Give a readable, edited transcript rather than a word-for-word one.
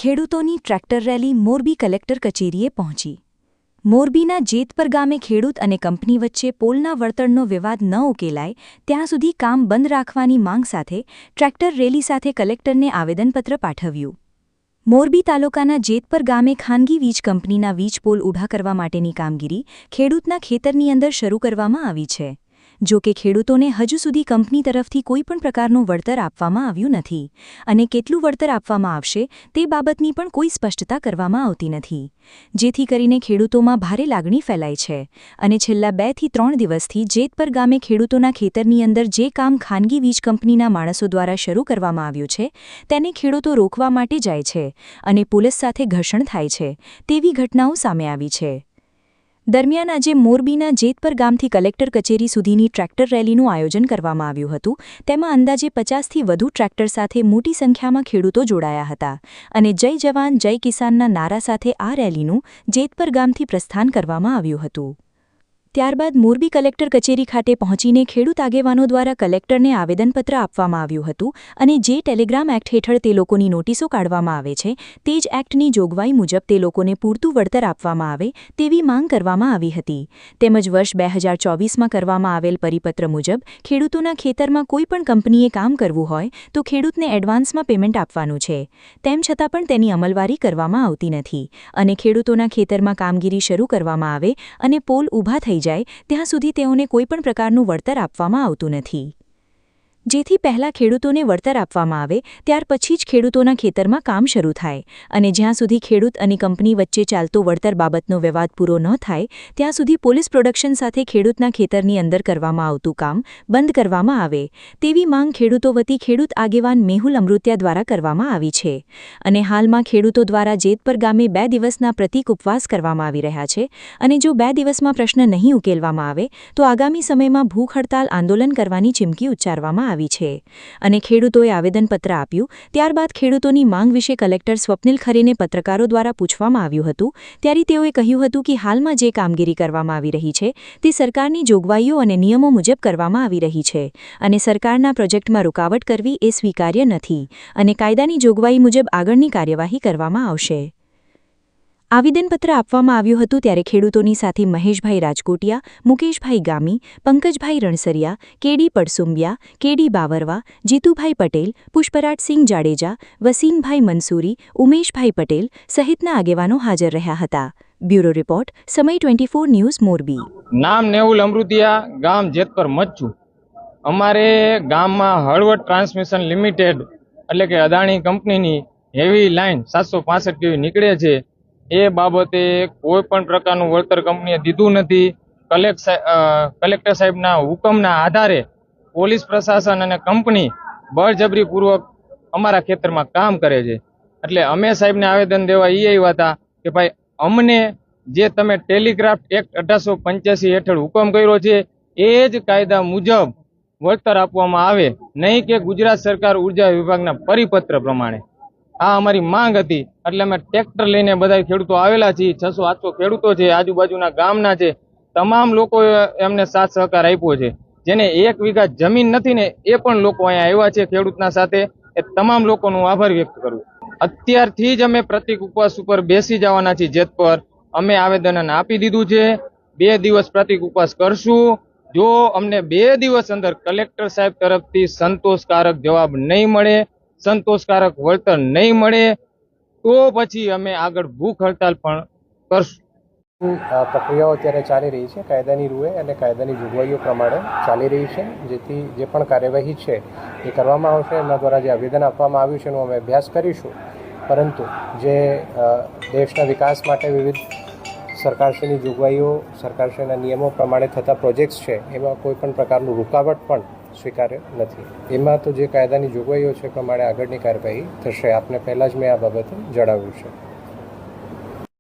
ખેડૂતોની tractor rally Morbi collector કચેરીએ પહોંચી. મોરબીના જેતપર ગામે ખેડૂત અને કંપની વચ્ચે પોલના વળતરનો વિવાદ ન ઉકેલાય ત્યાં સુધી કામ બંધ રાખવાની માંગ સાથે ટ્રેક્ટર રેલી સાથે કલેક્ટરને આવેદનપત્ર પાઠવ્યું. મોરબી તાલુકાના જેતપર ગામે ખાનગી વીજ કંપનીના વીજ પોલ ઊભા કરવા માટેની કામગીરી ખેડૂતના ખેતરની અંદર શરૂ કરવામાં આવી છે. જો કે ખેડૂતોને હજુ સુધી કંપની તરફથી કોઈપણ પ્રકારનું વળતર આપવામાં આવ્યું નથી અને કેટલું વળતર આપવામાં આવશે તે બાબતની પણ કોઈ સ્પષ્ટતા કરવામાં આવતી નથી, જેથી કરીને ખેડૂતોમાં ભારે લાગણી ફેલાય છે અને છેલ્લા 2 થી 3 દિવસથી જેતપર ગામે ખેડૂતોના ખેતરની અંદર જે કામ ખાનગી વીજ કંપનીના માણસો દ્વારા શરૂ કરવામાં આવ્યું છે તેને ખેડૂતો રોકવા માટે જાય છે અને પોલીસ સાથે ઘર્ષણ થાય છે તેવી ઘટનાઓ સામે આવી છે. દરમિયાન આજે મોરબીના જેતપર ગામથી કલેક્ટર કચેરી સુધીની ટ્રેક્ટર રેલીનું આયોજન કરવામાં આવ્યું હતું. તેમાં અંદાજે 50થી વધુ ટ્રેક્ટર સાથે મોટી સંખ્યામાં ખેડૂતો જોડાયા હતા અને જય જવાન જય કિસાનના નારા સાથે આ રેલીનું જેતપર ગામથી પ્રસ્થાન કરવામાં આવ્યું હતું. ત્યારબાદ મોરબી કલેક્ટર કચેરી ખાતે પહોંચીને ખેડૂત આગેવાનો દ્વારા કલેક્ટરને આવેદનપત્ર આપવામાં આવ્યું હતું અને જે ટેલિગ્રામ એક્ટ હેઠળ તે લોકોની નોટિસો કાઢવામાં આવે છે તે જ એક્ટની જોગવાઈ મુજબ તે લોકોને પૂરતું વળતર આપવામાં આવે તેવી માંગ કરવામાં આવી હતી. તેમજ વર્ષ 2024માં કરવામાં આવેલ પરિપત્ર મુજબ ખેડૂતોના ખેતરમાં કોઈપણ કંપનીએ કામ કરવું હોય તો ખેડૂતને એડવાન્સમાં પેમેન્ટ આપવાનું છે. તેમ છતાં પણ તેની અમલવારી કરવામાં આવતી નથી અને ખેડૂતોના ખેતરમાં કામગીરી શરૂ કરવામાં આવે અને પોલ ઊભા થઈ જાય ત્યાં સુધી તેઓને કોઈપણ પ્રકારનું વળતર આપવામાં આવતું નથી. જેથી પહેલાં ખેડૂતોને વળતર આપવામાં આવે ત્યાર પછી જ ખેડૂતોના ખેતરમાં કામ શરૂ થાય અને જ્યાં સુધી ખેડૂત અને કંપની વચ્ચે ચાલતો વળતર બાબતનો વિવાદ પૂરો ન થાય ત્યાં સુધી પોલીસ પ્રોડક્શન સાથે ખેડૂતના ખેતરની અંદર કરવામાં આવતું કામ બંધ કરવામાં આવે તેવી માંગ ખેડૂતો વતી ખેડૂત આગેવાન મેહુલ અમૃતિયા દ્વારા કરવામાં આવી છે. અને હાલમાં ખેડૂતો દ્વારા જેતપર ગામે 2 દિવસના પ્રતીક ઉપવાસ કરવામાં આવી રહ્યા છે અને જો 2 દિવસમાં પ્રશ્ન નહીં ઉકેલવામાં આવે તો આગામી સમયમાં ભૂખ હડતાલ આંદોલન કરવાની ચીમકી ઉચ્ચારવામાં આવી છે અને ખેડૂતોએ આવેદનપત્ર આપ્યું. ત્યારબાદ ખેડૂતોની માંગ વિશે કલેક્ટર સ્વપ્નિલ ખરેને પત્રકારો દ્વારા પૂછવામાં આવ્યું હતું ત્યારે તેઓએ કહ્યું હતું કે હાલમાં જે કામગીરી કરવામાં આવી રહી છે તે સરકારની જોગવાઈઓ અને નિયમો મુજબ કરવામાં આવી રહી છે અને સરકારના પ્રોજેક્ટમાં રૂકાવટ કરવી એ સ્વીકાર્ય નથી અને કાયદાની જોગવાઈ મુજબ આગળની કાર્યવાહી કરવામાં આવશે. આવેદનપત્ર આપવામાં આવ્યું હતું ત્યારે ખેડૂતોની સાથે મહેશભાઈ રાજકોટિયા, મુકેશભાઈ ગામી, પંકજભાઈ રણસરિયા, કેડી પડસુંબિયા, કેડી બાવરવા, જીતુભાઈ પટેલ, પુષ્પરાજસિંહ જાડેજા, વસીમભાઈ મંસૂરી, ઉમેશભાઈ પટેલ સહિતના આગેવાનો હાજર રહ્યા હતા. બ્યુરો રિપોર્ટ, સમય 24 ન્યૂઝ મોરબી. નામ મેહુલ અમૃતિયા, ગામ જેતપર મચ્છુ. અમારે ગામમાં હળવદ ટ્રાન્સમિશન લિમિટેડ એટલે કે અદાણી કંપનીની હેવી લાઇન 765 કેવી નીકળે છે. એ બાબતે કોઈ પણ પ્રકારનું વળતર કંપનીએ દીધું નથી. કલેક્ટર સાહેબના હુકમના આધારે પોલીસ પ્રશાસન અને કંપની બળજબરીપૂર્વક અમારા ખેતરમાં કામ કરે છે. એટલે અમે સાહેબને આવેદન દેવા એ આવ્યા હતા કે ભાઈ અમને જે તમે ટેલિગ્રાફ એક્ટ 1885 હેઠળ હુકમ કર્યો છે એ જ કાયદા મુજબ વળતર આપવામાં આવે, નહીં કે ગુજરાત સરકાર ઉર્જા વિભાગના પરિપત્ર પ્રમાણે. આ અમારી માંગ હતી. એટલે અમે ટ્રેક્ટર લઈને બધા ખેડૂતો આવેલા છીએ. 600-800 ખેડૂતો છે, આજુબાજુના ગામના છે. તમામ લોકોએ એમને સાથ સહકાર આપ્યો છે. જેને 1 વીઘા જમીન નથી ને એ પણ લોકો અહીંયા આવ્યા છે ખેડૂતના સાથે. એ તમામ લોકોનો આભાર વ્યક્ત કરું. અત્યારથી જ અમે પ્રતિક ઉપવાસ ઉપર બેસી જવાના છીએ. જેતપર અમે આવેદન આપી દીધું છે. 2 દિવસ પ્રતિક ઉપવાસ કરશું. જો અમને 2 દિવસ અંદર કલેક્ટર સાહેબ તરફથી સંતોષકારક જવાબ નહીં મળે, સંતોષકારક વળતર નહીં મળે તો પછી અમે આગળ ભૂખ હડતાલ પણ કરશું. પ્રક્રિયાઓ અત્યારે ચાલી રહી છે, કાયદાની રૂએ અને કાયદાની જોગવાઈઓ પ્રમાણે ચાલી રહી છે. જેથી જે પણ કાર્યવાહી છે એ કરવામાં આવશે. એમના દ્વારા જે આવેદન આપવામાં આવ્યું છે એનો અમે અભ્યાસ કરીશું. પરંતુ જે દેશના વિકાસ માટે વિવિધ સરકારશ્રીની જોગવાઈઓ, સરકારશ્રીના નિયમો પ્રમાણે થતા પ્રોજેક્ટ્સ છે એમાં કોઈ પણ પ્રકારનું રૂકાવટ પણ સ્વીકાર્ય નથી. એમાં તો જે કાયદાની જોગવાઈઓ છે એ પ્રમાણે આગળની કાર્યવાહી થશે. આપને પહેલાં જ મેં આ બાબતે જણાવ્યું છે.